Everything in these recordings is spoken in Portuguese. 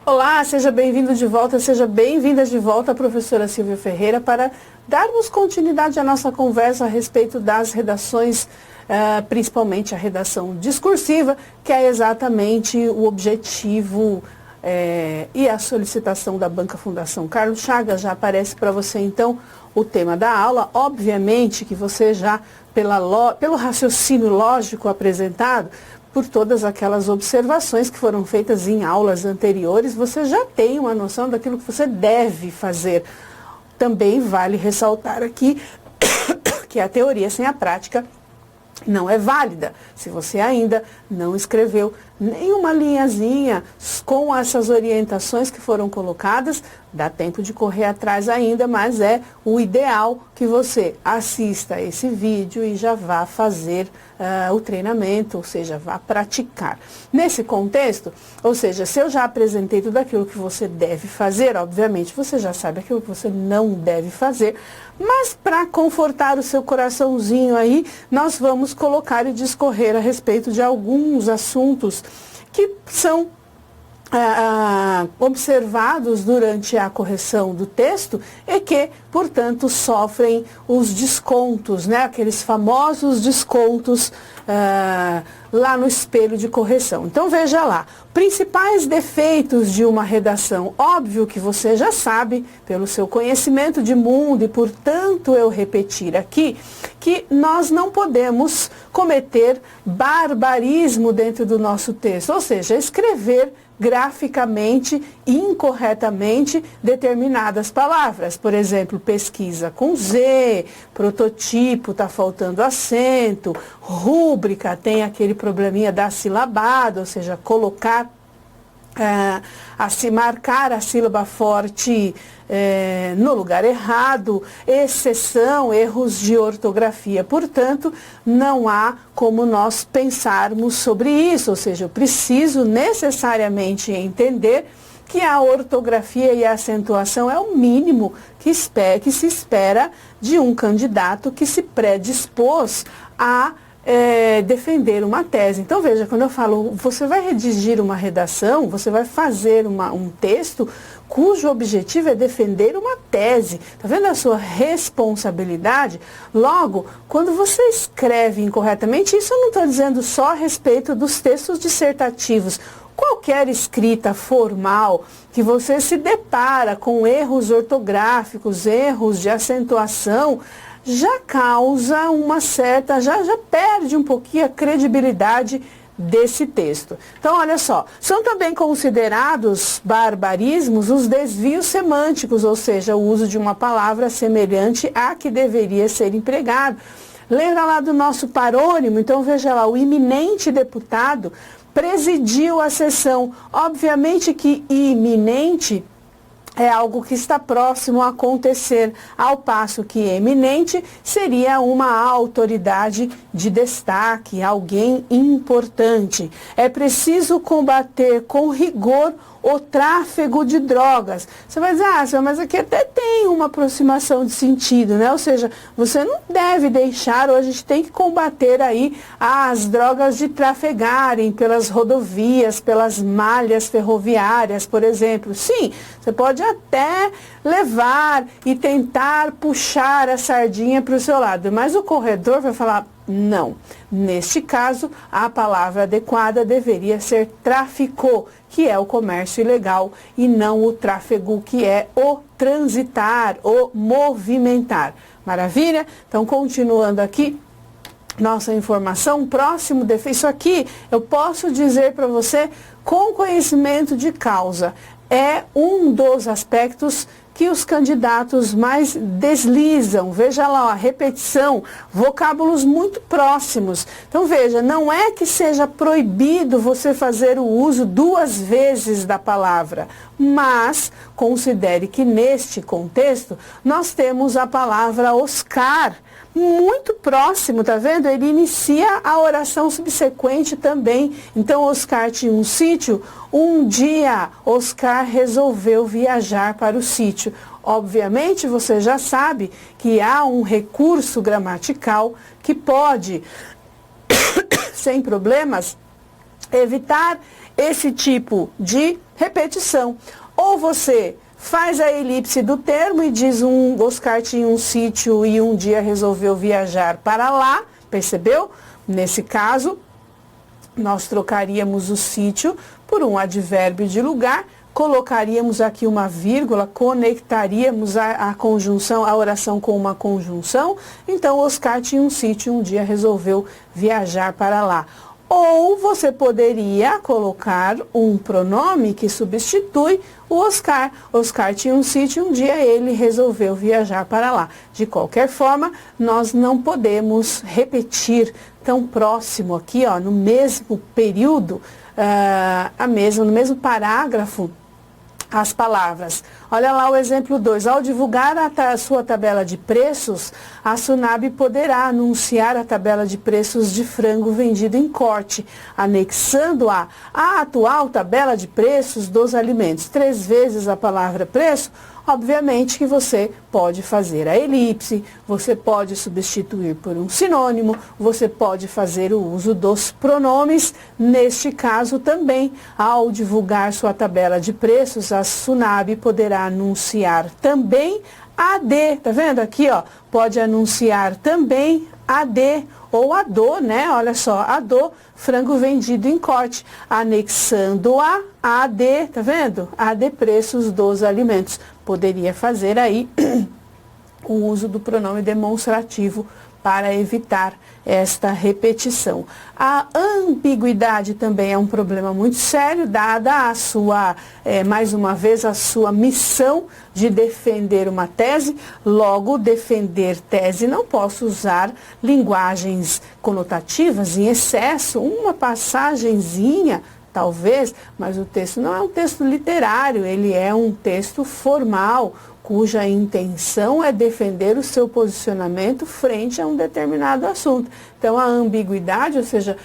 Olá, seja bem-vindo de volta, seja bem-vinda de volta, professora Silvia Ferreira, para darmos continuidade à nossa conversa a respeito das redações, principalmente a redação discursiva, que é exatamente o objetivo e a solicitação da Banca Fundação Carlos Chagas. Já aparece para você, então, o tema da aula. Obviamente que você já, pelo raciocínio lógico apresentado, por todas aquelas observações que foram feitas em aulas anteriores, você já tem uma noção daquilo que você deve fazer. Também vale ressaltar aqui que a teoria sem a prática não é válida. Se você ainda não escreveu nenhuma linhazinha com essas orientações que foram colocadas, dá tempo de correr atrás ainda, mas é o ideal que você assista esse vídeo e já vá fazer o treinamento, ou seja, vá praticar. Nesse contexto, ou seja, se eu já apresentei tudo aquilo que você deve fazer, obviamente você já sabe aquilo que você não deve fazer, mas para confortar o seu coraçãozinho aí, nós vamos colocar e discorrer a respeito de alguns assuntos que são observados durante a correção do texto e que, portanto, sofrem os descontos, né? Aqueles famosos descontos lá no espelho de correção. Então, veja lá, principais defeitos de uma redação. Óbvio que você já sabe, pelo seu conhecimento de mundo, e portanto eu repetir aqui, que nós não podemos cometer barbarismo dentro do nosso texto, ou seja, escrever graficamente incorretamente determinadas palavras. Por exemplo, pesquisa com Z, prototipo está faltando acento, rúbrica tem aquele probleminha da silabada, ou seja, colocar marcar a sílaba forte no lugar errado, exceção, erros de ortografia. Portanto, não há como nós pensarmos sobre isso, ou seja, eu preciso necessariamente entender que a ortografia e a acentuação é o mínimo que se espera de um candidato que se predispôs a defender uma tese. Então, veja, quando eu falo, você vai redigir uma redação, você vai fazer um texto cujo objetivo é defender uma tese. Está vendo a sua responsabilidade? Logo, quando você escreve incorretamente, isso eu não estou dizendo só a respeito dos textos dissertativos. Qualquer escrita formal que você se depara com erros ortográficos, erros de acentuação, já causa uma certa, já perde um pouquinho a credibilidade desse texto. Então, olha só, são também considerados barbarismos os desvios semânticos, ou seja, o uso de uma palavra semelhante à que deveria ser empregado. Lembra lá do nosso parônimo? Então, veja lá, o eminente deputado presidiu a sessão. Obviamente que iminente é algo que está próximo a acontecer, ao passo que eminente seria uma autoridade de destaque, alguém importante. É preciso combater com rigor o tráfego de drogas. Você vai dizer, mas aqui até tem uma aproximação de sentido, né? Ou seja, você não deve deixar, ou a gente tem que combater aí as drogas de trafegarem pelas rodovias, pelas malhas ferroviárias, por exemplo. Sim, você pode até levar e tentar puxar a sardinha para o seu lado, mas o corredor vai falar, não. Neste caso, a palavra adequada deveria ser traficou, que é o comércio ilegal, e não o tráfego, que é o transitar, o movimentar. Maravilha? Então, continuando aqui, nossa informação, próximo defeito. Isso aqui eu posso dizer para você com conhecimento de causa. É um dos aspectos que os candidatos mais deslizam. Veja lá, a repetição, vocábulos muito próximos. Então, veja, não é que seja proibido você fazer o uso 2 vezes da palavra, mas considere que neste contexto nós temos a palavra Oscar, muito próximo, tá vendo? Ele inicia a oração subsequente também. Então, Oscar tinha um sítio. Um dia, Oscar resolveu viajar para o sítio. Obviamente, você já sabe que há um recurso gramatical que pode, sem problemas, evitar esse tipo de repetição. Ou você faz a elipse do termo e diz Oscar tinha um sítio e um dia resolveu viajar para lá, percebeu? Nesse caso, nós trocaríamos o sítio por um advérbio de lugar, colocaríamos aqui uma vírgula, conectaríamos a conjunção, a oração com uma conjunção. Então, Oscar tinha um sítio e um dia resolveu viajar para lá. Ou você poderia colocar um pronome que substitui o Oscar. Oscar tinha um sítio e um dia ele resolveu viajar para lá. De qualquer forma, nós não podemos repetir tão próximo aqui, ó, no mesmo período, no mesmo parágrafo, as palavras. Olha lá o exemplo 2. Ao divulgar a sua tabela de preços, a Sunab poderá anunciar a tabela de preços de frango vendido em corte, anexando-a à atual tabela de preços dos alimentos. 3 vezes a palavra preço. Obviamente que você pode fazer a elipse, você pode substituir por um sinônimo, você pode fazer o uso dos pronomes. Neste caso também, ao divulgar sua tabela de preços, a Sunab poderá anunciar também AD, tá vendo aqui, ó? Pode anunciar também AD ou ADO, né? Olha só, ADO, frango vendido em corte, anexando a AD, tá vendo? AD, preços dos alimentos. Poderia fazer aí o uso do pronome demonstrativo para evitar esta repetição. A ambiguidade também é um problema muito sério, dada a sua, mais uma vez, a sua missão de defender uma tese. Logo, defender tese, não posso usar linguagens conotativas em excesso, uma passagenzinha, talvez, mas o texto não é um texto literário, ele é um texto formal, cuja intenção é defender o seu posicionamento frente a um determinado assunto. Então, a ambiguidade, ou seja,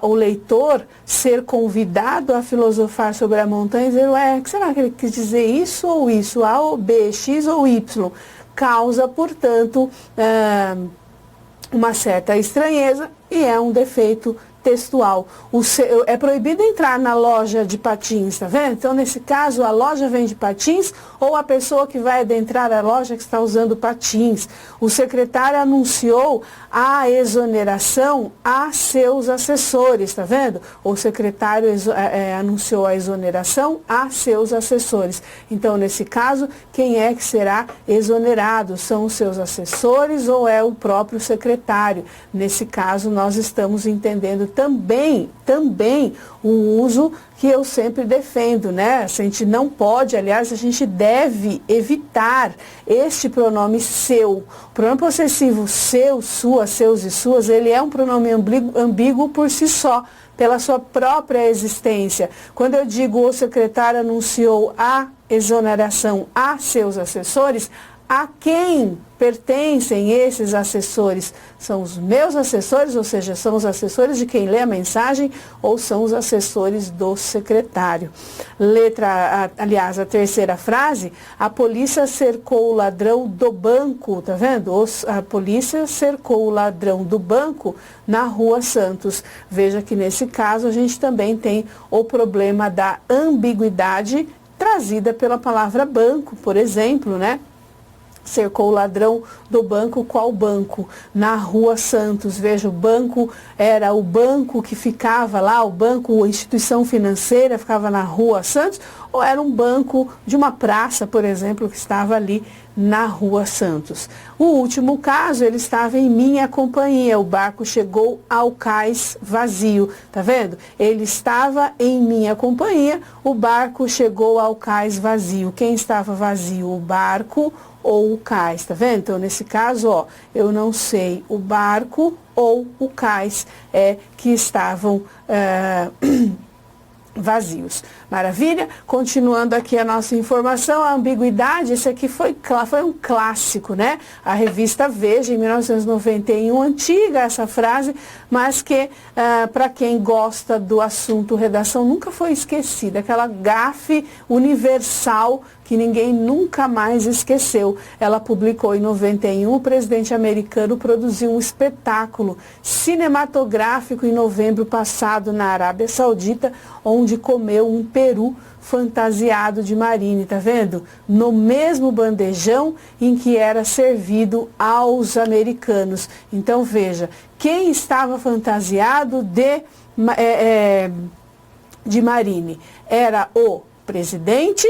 o leitor ser convidado a filosofar sobre a montanha e dizer, ué, que será que ele quis dizer isso ou isso, A ou B, X ou Y, causa, portanto, uma certa estranheza e é um defeito textual. É proibido entrar na loja de patins, tá vendo? Então, nesse caso, a loja vende patins ou a pessoa que vai adentrar a loja que está usando patins. O secretário anunciou a exoneração a seus assessores, tá vendo? O secretário anunciou a exoneração a seus assessores. Então, nesse caso, quem é que será exonerado? São os seus assessores ou é o próprio secretário? Nesse caso, nós estamos entendendo também o uso que eu sempre defendo, né? A gente não pode, aliás, a gente deve evitar este pronome seu. O pronome possessivo seu, sua, seus e suas, ele é um pronome ambíguo por si só, pela sua própria existência. Quando eu digo o secretário anunciou a exoneração a seus assessores, a quem pertencem esses assessores? São os meus assessores, ou seja, são os assessores de quem lê a mensagem ou são os assessores do secretário? Aliás, a terceira frase, a polícia cercou o ladrão do banco, tá vendo? A polícia cercou o ladrão do banco na Rua Santos. Veja que nesse caso a gente também tem o problema da ambiguidade trazida pela palavra banco, por exemplo, né? Cercou o ladrão do banco, qual banco? Na Rua Santos. Veja, o banco era o banco que ficava lá, o banco, a instituição financeira ficava na Rua Santos, ou era um banco de uma praça, por exemplo, que estava ali na Rua Santos. O último caso, ele estava em minha companhia, o barco chegou ao cais vazio, tá vendo? Ele estava em minha companhia, o barco chegou ao cais vazio. Quem estava vazio? O barco ou o cais, tá vendo? Então, nesse caso, ó, eu não sei o barco ou o cais que estavam vazios. Maravilha? Continuando aqui a nossa informação, a ambiguidade, esse aqui foi um clássico, né? A revista Veja, em 1991, antiga essa frase, mas que, para quem gosta do assunto redação, nunca foi esquecida. Aquela gafe universal que ninguém nunca mais esqueceu. Ela publicou em 91, o presidente americano produziu um espetáculo cinematográfico em novembro passado na Arábia Saudita, onde comeu um peru fantasiado de Marine, tá vendo? No mesmo bandejão em que era servido aos americanos. Então veja, quem estava fantasiado de Marine? Era o presidente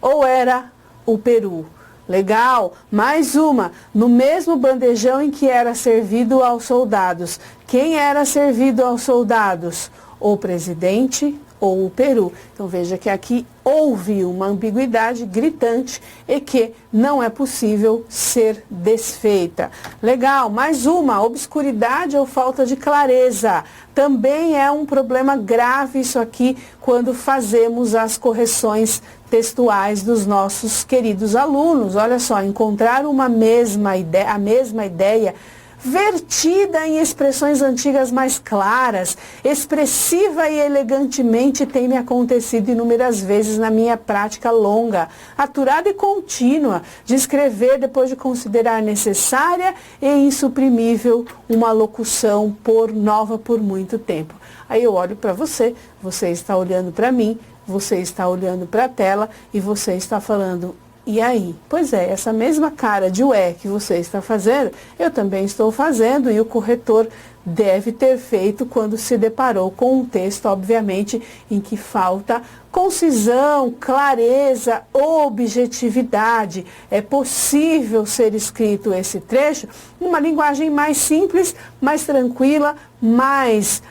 ou era o peru? Legal, mais uma, no mesmo bandejão em que era servido aos soldados. Quem era servido aos soldados? O presidente ou o peru? Então veja que aqui houve uma ambiguidade gritante e que não é possível ser desfeita. Legal, mais uma, obscuridade ou falta de clareza. Também é um problema grave isso aqui quando fazemos as correções textuais dos nossos queridos alunos. Olha só, encontrar a mesma ideia vertida em expressões antigas mais claras, expressiva e elegantemente, tem me acontecido inúmeras vezes na minha prática longa, aturada e contínua, de escrever depois de considerar necessária e insuprimível uma locução nova por muito tempo. Aí eu olho para você, você está olhando para mim, você está olhando para a tela e você está falando: e aí? Pois é, essa mesma cara de ué que você está fazendo, eu também estou fazendo, e o corretor deve ter feito quando se deparou com um texto, obviamente, em que falta concisão, clareza, objetividade. É possível ser escrito esse trecho numa linguagem mais simples, mais tranquila, mais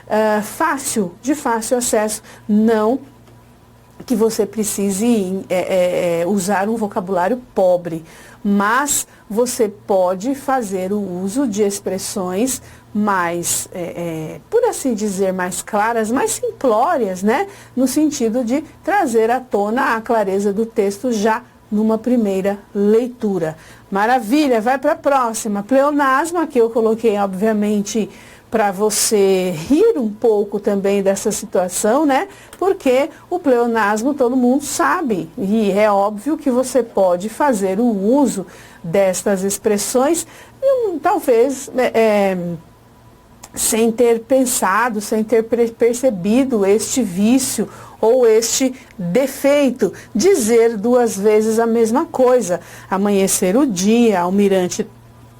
fácil, de fácil acesso, não que você precise usar um vocabulário pobre, mas você pode fazer o uso de expressões mais, por assim dizer, mais claras, mais simplórias, né? No sentido de trazer à tona a clareza do texto já numa primeira leitura. Maravilha, vai para a próxima. Pleonasmo, aqui eu coloquei, obviamente, para você rir um pouco também dessa situação, né? Porque o pleonasmo todo mundo sabe, e é óbvio que você pode fazer o uso destas expressões, talvez sem ter pensado, sem ter percebido este vício ou este defeito. Dizer duas vezes a mesma coisa: amanhecer o dia, almirante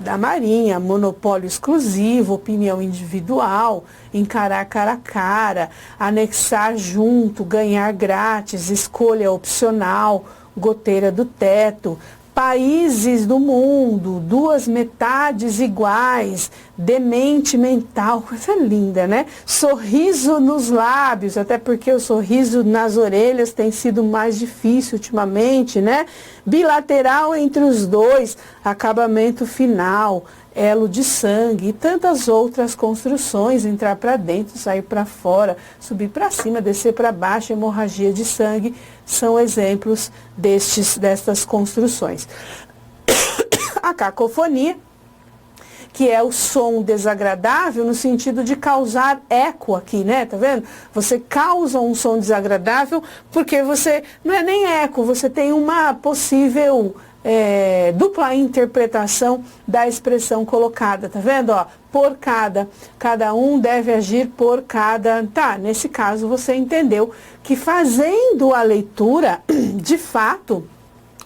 da Marinha, monopólio exclusivo, opinião individual, encarar cara a cara, anexar junto, ganhar grátis, escolha opcional, goteira do teto, países do mundo, duas metades iguais, demente mental, coisa linda, né? Sorriso nos lábios, até porque o sorriso nas orelhas tem sido mais difícil ultimamente, né? Bilateral entre os dois, acabamento final, elo de sangue e tantas outras construções, entrar para dentro, sair para fora, subir para cima, descer para baixo, hemorragia de sangue, são exemplos destas construções. A cacofonia, que é o som desagradável no sentido de causar eco aqui, né? Tá vendo? Você causa um som desagradável porque você, não é nem eco, você tem uma possível dupla interpretação da expressão colocada, tá vendo? Ó, por cada um deve agir por cada. Tá, nesse caso você entendeu que fazendo a leitura, de fato,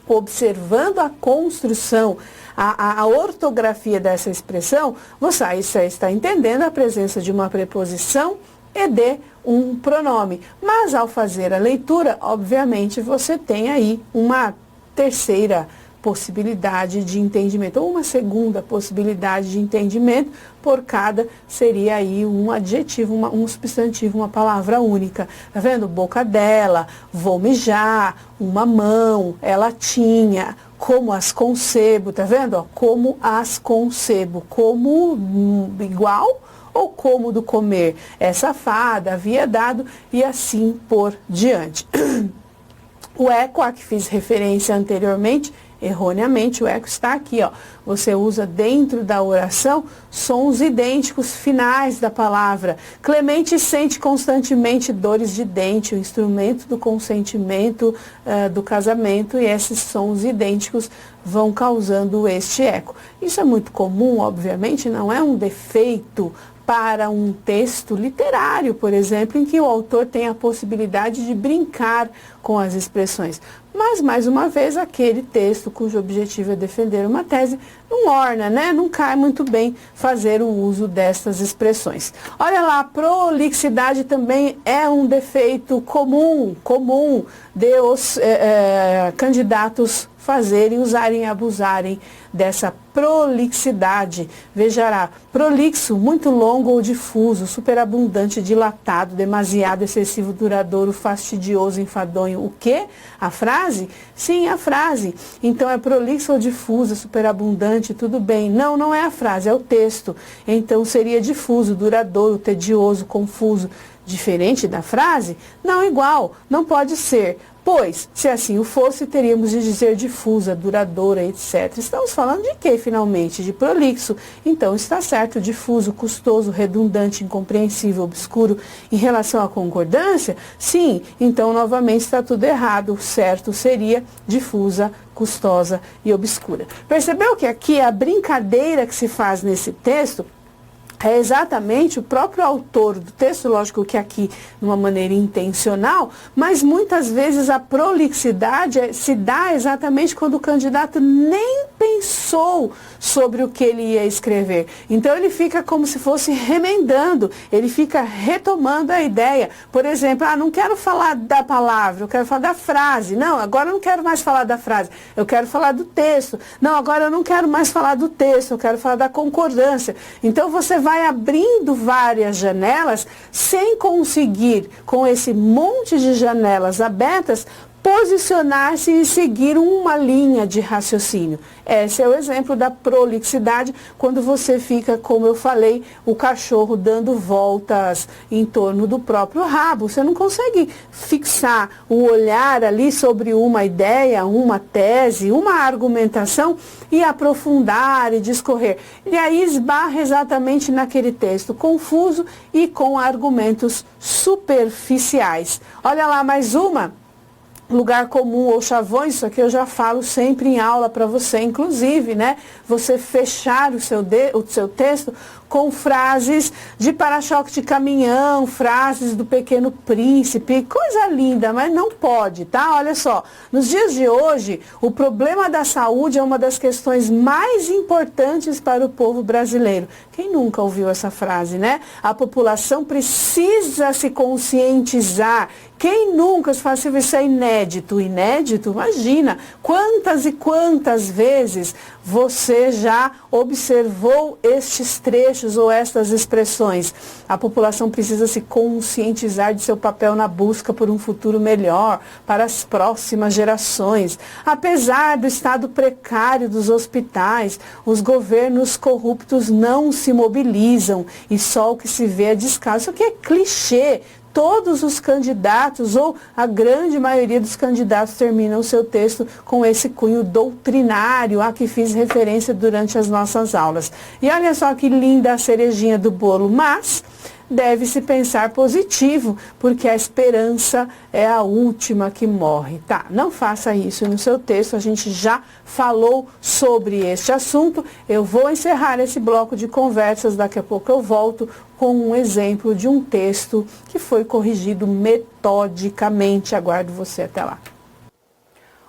observando a construção, a ortografia dessa expressão, você está entendendo a presença de uma preposição e de um pronome. Mas ao fazer a leitura, obviamente, você tem aí uma terceira possibilidade de entendimento, ou uma segunda possibilidade de entendimento, por cada seria aí um adjetivo, um substantivo, uma palavra única. Tá vendo? Boca dela, vou mijar, uma mão, ela tinha, como as concebo, tá vendo? Ó, como as concebo, como igual ou cômodo comer essa fada, havia dado e assim por diante. O eco, a que fiz referência anteriormente, erroneamente, o eco está aqui, ó. Você usa dentro da oração sons idênticos finais da palavra. Clemente sente constantemente dores de dente, o instrumento do consentimento do casamento, e esses sons idênticos vão causando este eco. Isso é muito comum, obviamente, não é um defeito para um texto literário, por exemplo, em que o autor tem a possibilidade de brincar com as expressões. Mas, mais uma vez, aquele texto cujo objetivo é defender uma tese não orna, né? Não cai muito bem fazer o uso destas expressões. Olha lá, a prolixidade também é um defeito comum de os candidatos fazerem, usarem e abusarem dessa prolixidade. Veja, prolixo, muito longo ou difuso, superabundante, dilatado, demasiado, excessivo, duradouro, fastidioso, enfadonho. O quê? A frase? Sim, a frase. Então é prolixo ou difusa, superabundante, tudo bem. Não, não é a frase, é o texto. Então seria difuso, duradouro, tedioso, confuso. Diferente da frase? Não igual, não pode ser. Pois, se assim o fosse, teríamos de dizer difusa, duradoura, etc. Estamos falando de quê, finalmente? De prolixo. Então, está certo, difuso, custoso, redundante, incompreensível, obscuro. Em relação à concordância, sim. Então, novamente, está tudo errado. O certo seria difusa, custosa e obscura. Percebeu que aqui a brincadeira que se faz nesse texto é exatamente o próprio autor do texto, lógico que aqui de uma maneira intencional, mas muitas vezes a prolixidade se dá exatamente quando o candidato nem pensou sobre o que ele ia escrever. Então ele fica como se fosse remendando, ele fica retomando a ideia. Por exemplo, não quero falar da palavra, eu quero falar da frase. Não, agora eu não quero mais falar da frase, eu quero falar do texto. Não, agora eu não quero mais falar do texto, eu quero falar da concordância. Então você vai abrindo várias janelas sem conseguir, com esse monte de janelas abertas, posicionar-se e seguir uma linha de raciocínio. Esse é o exemplo da prolixidade, quando você fica, como eu falei, o cachorro dando voltas em torno do próprio rabo. Você não consegue fixar o olhar ali sobre uma ideia, uma tese, uma argumentação e aprofundar e discorrer. E aí esbarra exatamente naquele texto confuso e com argumentos superficiais. Olha lá mais uma. Lugar comum ou chavões, isso aqui eu já falo sempre em aula para você, inclusive, né? Você fechar o seu texto com frases de para-choque de caminhão, frases do Pequeno Príncipe, coisa linda, mas não pode, tá? Olha só, nos dias de hoje, o problema da saúde é uma das questões mais importantes para o povo brasileiro. Quem nunca ouviu essa frase, né? A população precisa se conscientizar. Quem nunca, se fala assim, isso é inédito? Inédito? Imagina, quantas e quantas vezes você já observou estes trechos ou estas expressões? A população precisa se conscientizar de seu papel na busca por um futuro melhor para as próximas gerações. Apesar do estado precário dos hospitais, os governos corruptos não se mobilizam e só o que se vê é descaso. Isso aqui é clichê. Todos os candidatos, ou a grande maioria dos candidatos, terminam o seu texto com esse cunho doutrinário a que fiz referência durante as nossas aulas. E olha só que linda a cerejinha do bolo, mas deve-se pensar positivo, porque a esperança é a última que morre. Tá, não faça isso no seu texto, a gente já falou sobre este assunto. Eu vou encerrar esse bloco de conversas, daqui a pouco eu volto com um exemplo de um texto que foi corrigido metodicamente. Aguardo você até lá.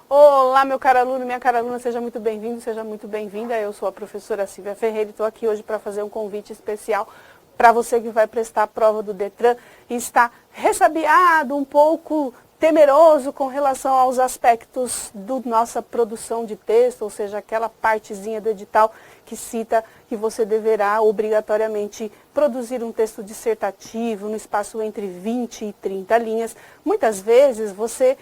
Olá, meu caro aluno, minha cara aluna, seja muito bem-vindo, seja muito bem-vinda. Eu sou a professora Silvia Ferreira e estou aqui hoje para fazer um convite especial para você que vai prestar a prova do Detran e está ressabiado, um pouco temeroso com relação aos aspectos da nossa produção de texto, ou seja, aquela partezinha do edital que cita que você deverá obrigatoriamente produzir um texto dissertativo no espaço entre 20 e 30 linhas. Muitas vezes você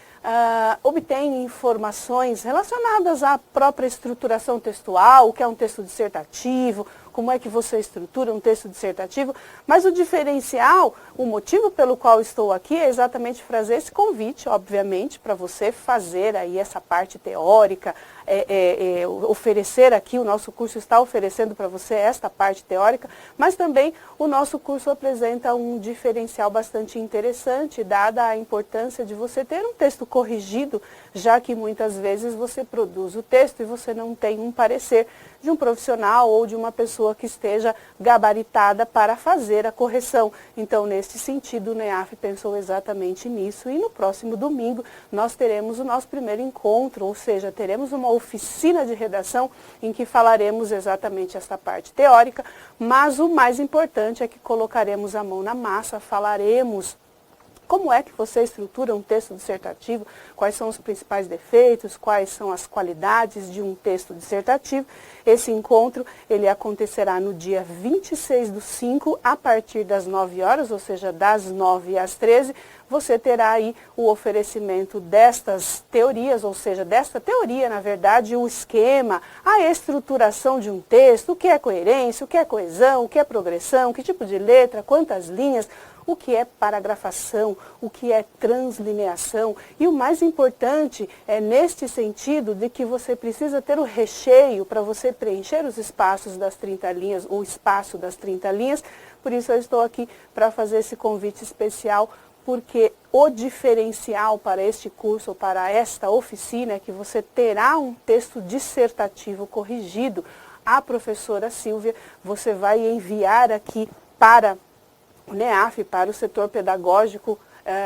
obtém informações relacionadas à própria estruturação textual, o que é um texto dissertativo, como é que você estrutura um texto dissertativo, mas o diferencial, o motivo pelo qual estou aqui é exatamente fazer esse convite, obviamente, para você fazer aí essa parte teórica, oferecer aqui, o nosso curso está oferecendo para você esta parte teórica, mas também o nosso curso apresenta um diferencial bastante interessante, dada a importância de você ter um texto corrigido, já que muitas vezes você produz o texto e você não tem um parecer de um profissional ou de uma pessoa que esteja gabaritada para fazer a correção. Então, nesse sentido, o NEAF pensou exatamente nisso e no próximo domingo nós teremos o nosso primeiro encontro, ou seja, teremos uma oficina de redação em que falaremos exatamente essa parte teórica, mas o mais importante é que colocaremos a mão na massa, falaremos como é que você estrutura um texto dissertativo, quais são os principais defeitos, quais são as qualidades de um texto dissertativo. Esse encontro, ele acontecerá no dia 26/5, a partir das 9 horas, ou seja, das 9 às 13, você terá aí o oferecimento destas teorias, ou seja, desta teoria, na verdade, o esquema, a estruturação de um texto, o que é coerência, o que é coesão, o que é progressão, que tipo de letra, quantas linhas, o que é paragrafação, o que é translineação. E o mais importante é neste sentido de que você precisa ter o recheio para você preencher os espaços das 30 linhas, o espaço das 30 linhas. Por isso eu estou aqui para fazer esse convite especial, porque o diferencial para este curso, ou para esta oficina, é que você terá um texto dissertativo corrigido. A professora Silvia, você vai enviar aqui para o NEAF, para o setor pedagógico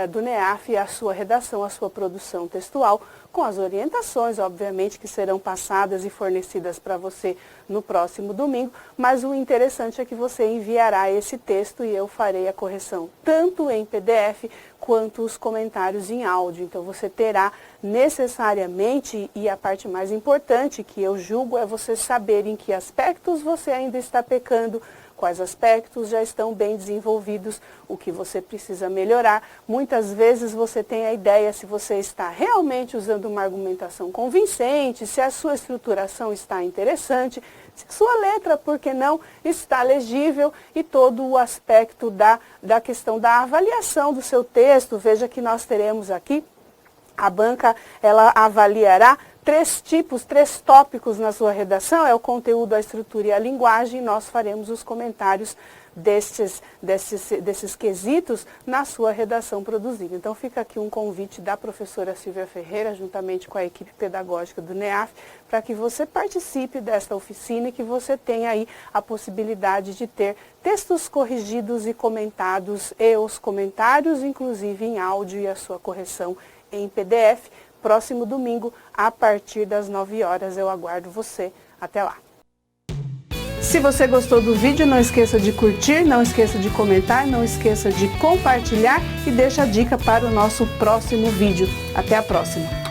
do NEAF, a sua redação, a sua produção textual, com as orientações, obviamente, que serão passadas e fornecidas para você no próximo domingo, mas o interessante é que você enviará esse texto e eu farei a correção tanto em PDF quanto os comentários em áudio. Então você terá necessariamente, e a parte mais importante que eu julgo é você saber em que aspectos você ainda está pecando, quais aspectos já estão bem desenvolvidos, o que você precisa melhorar. Muitas vezes você tem a ideia se você está realmente usando uma argumentação convincente, se a sua estruturação está interessante, se a sua letra, por que não, está legível, e todo o aspecto da questão da avaliação do seu texto. Veja que nós teremos aqui, a banca, ela avaliará 3 tópicos na sua redação, é o conteúdo, a estrutura e a linguagem. Nós faremos os comentários desses quesitos na sua redação produzida. Então fica aqui um convite da professora Silvia Ferreira, juntamente com a equipe pedagógica do NEAF, para que você participe desta oficina e que você tenha aí a possibilidade de ter textos corrigidos e comentados, e os comentários, inclusive em áudio, e a sua correção em PDF. Próximo domingo, a partir das 9 horas, eu aguardo você. Até lá! Se você gostou do vídeo, não esqueça de curtir, não esqueça de comentar, não esqueça de compartilhar e deixa a dica para o nosso próximo vídeo. Até a próxima!